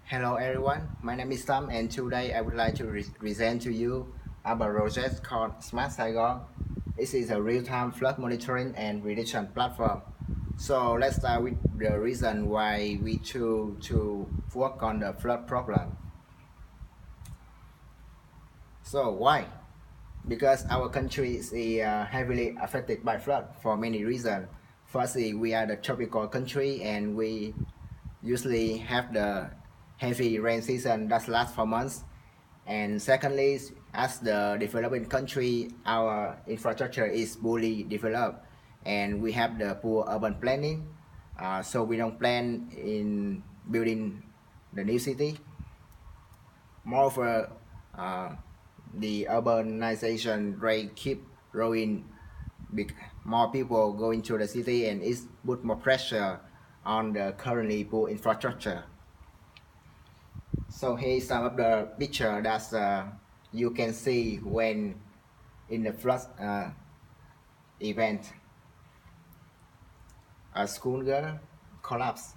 Hello everyone, my name is Sam and today I would like to present to you about a project called SMARTSAIGON. This is a real-time flood monitoring and prediction platform. So let's start with the reason why we choose to work on the flood problem. So why? Because our country is heavily affected by flood for many reasons. Firstly, we are the tropical country and we usually have the heavy rain season that lasts for months. And secondly, as the developing country, our infrastructure is poorly developed and we have the poor urban planning. So we don't plan in building the new city. Moreover, uh, the urbanization rate keep growing, more people go into the city and it put more pressure on the currently poor infrastructure. So here's some of the picture that you can see when in the flood event. A school girl collapsed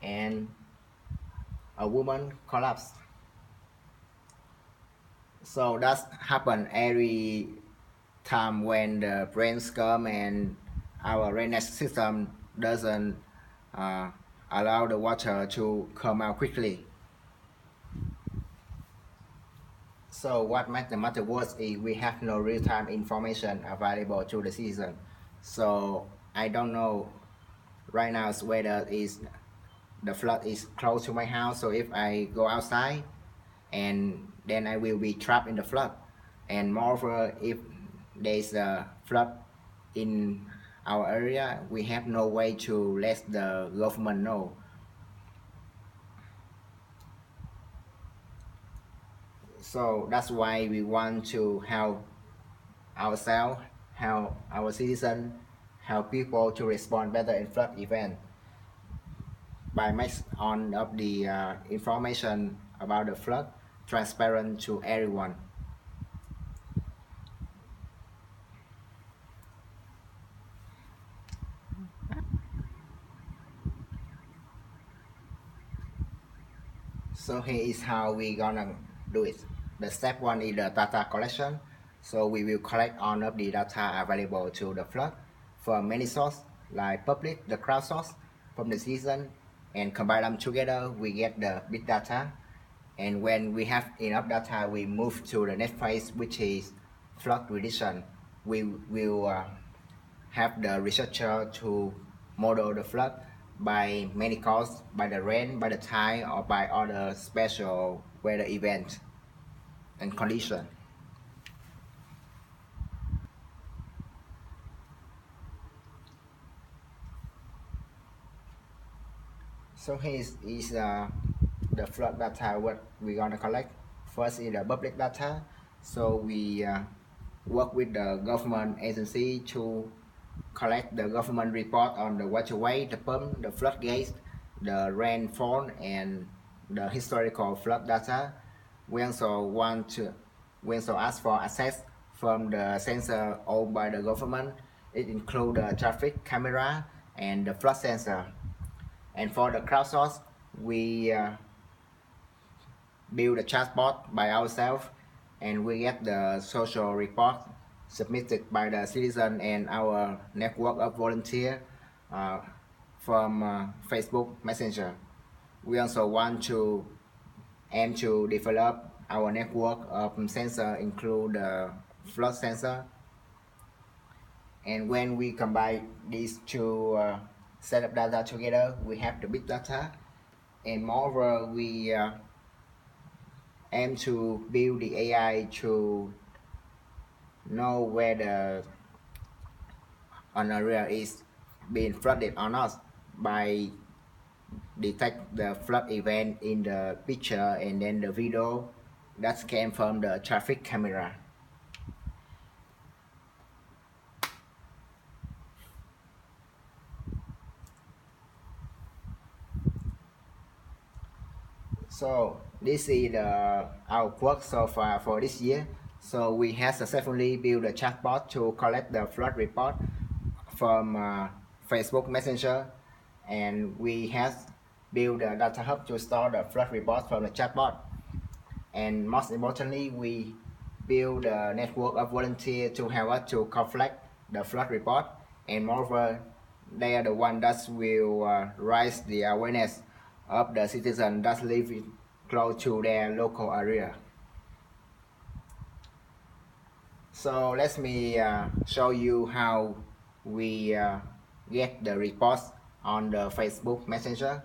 and a woman collapsed. So that happen every time when the rains come and our drainage system doesn't uh, allow the water to come out quickly. So what makes the matter worse is we have no real-time information available to the citizen. So I don't know right now whether is the flood is close to my house. So if I go outside, and then I will be trapped in the flood. And moreover, if there's a flood in our area, we have no way to let the government know. So that's why we want to help ourselves, help our citizens, help people to respond better in flood event by making on of the information about the flood transparent to everyone. So here is how we gonna do it. The step one is the data collection. So we will collect all of the data available to the flood from many sources like public, the crowd source, from the citizen, and combine them together. We get the big data. And when we have enough data, we move to the next phase, which is flood prediction. We will have the researcher to model the flood by many causes, by the rain, by the tide, or by other special weather events and condition. So here is the flood data what we're gonna collect. First is the public data. So we work with the government agency to collect the government report on the waterway, the pump, the floodgates, the rainfall, and the historical flood data. We also ask for access from the sensor owned by the government. It includes the traffic camera and the flood sensor. And for the crowdsource, we build a chatbot by ourselves, and we get the social report submitted by the citizen and our network of volunteers uh, from Facebook Messenger. We also want to aim to develop our network of sensor include the flood sensor. And when we combine these two set of data together, we have the big data. And moreover, we aim to build the AI to know where the an area is being flooded or not by detect the flood event in the picture and then the video that came from the traffic camera. So this is our work so far for this year. So we have successfully built a chatbot to collect the flood report from Facebook Messenger, and we have build a data hub to store the flood report from the chatbot. And most importantly, we build a network of volunteers to help us to collect the flood report. And moreover, they are the ones that will raise the awareness of the citizens that live close to their local area. So let me show you how we get the reports on the Facebook Messenger.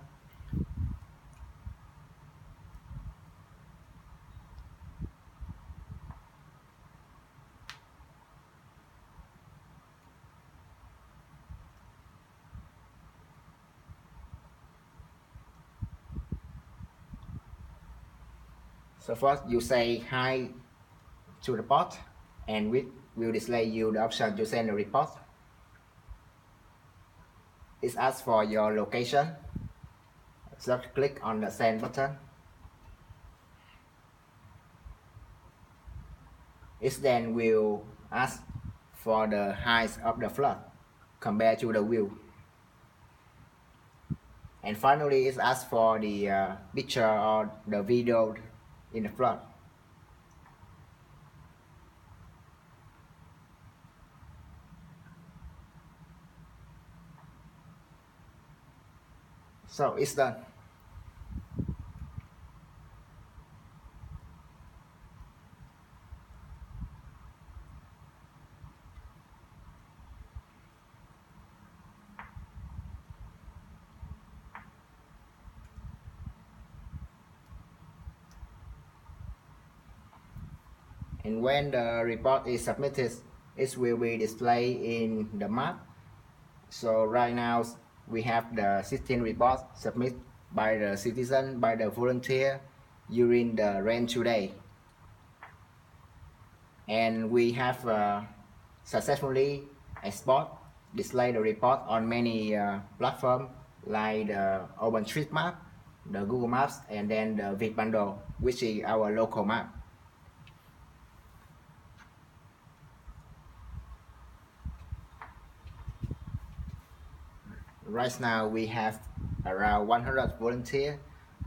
So first you say hi to the bot, and we will display you the option to send a report. It asks for your location. Just click on the send button. It then will ask for the height of the flood compared to the view. And finally, it asks for the picture or the video in the flood. So it's done. And when the report is submitted, it will be displayed in the map. So right now we have the 16 reports submitted by the citizen, by the volunteer during the rain today. And we have successfully export, display the report on many platforms like the OpenStreetMap, the Google Maps, and then the Bitbundle, which is our local map. Right now we have around 100 volunteers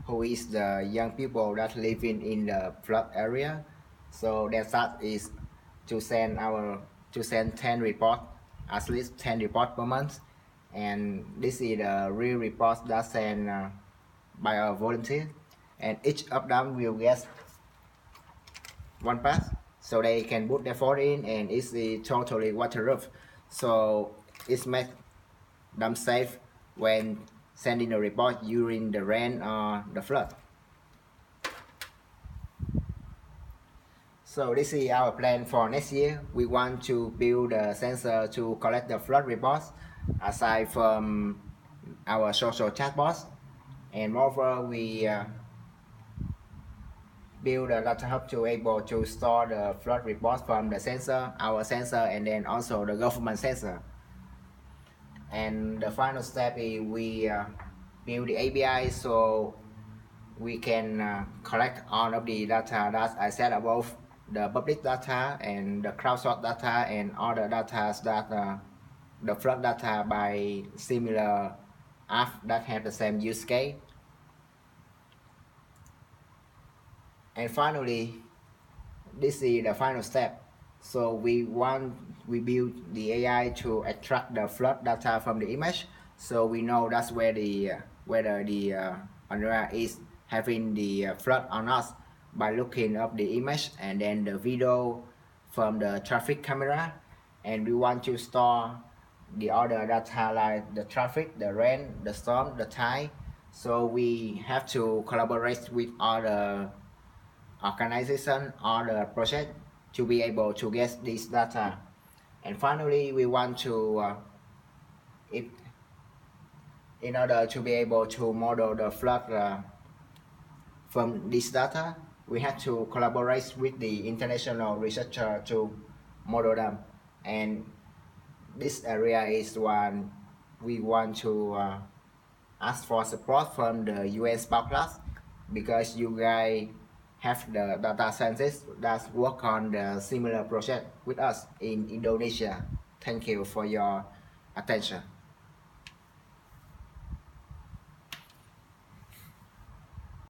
who is the young people that living in the flood area. So their task is to send 10 reports, at least 10 reports per month. And this is the real reports that sent by our volunteer. And each of them will get one pass, so they can put their phone in, and it's totally waterproof. So it makes them safe when sending a report during the rain or the flood. So this is our plan for next year. We want to build a sensor to collect the flood reports aside from our social chatbots, and moreover we build a data hub to able to store the flood reports from the sensor, our sensor, and then also the government sensor. And the final step is we build the API so we can collect all of the data that I said above, the public data and the crowdsourced data and all the data that the flood data by similar apps that have the same use case. And finally, this is the final step. So we build the AI to extract the flood data from the image, so we know that's where the whether the area is having the flood or not by looking up the image and then the video from the traffic camera. And we want to store the other data like the traffic, the rain, the storm, the tide. So we have to collaborate with other organization or the project to be able to get this data. And finally, we want to in order to be able to model the flood from this data, we have to collaborate with the international researcher to model them. And this area is one we want to ask for support from the US Class, because you guys have the data scientists that work on the similar project with us in Indonesia. Thank you for your attention.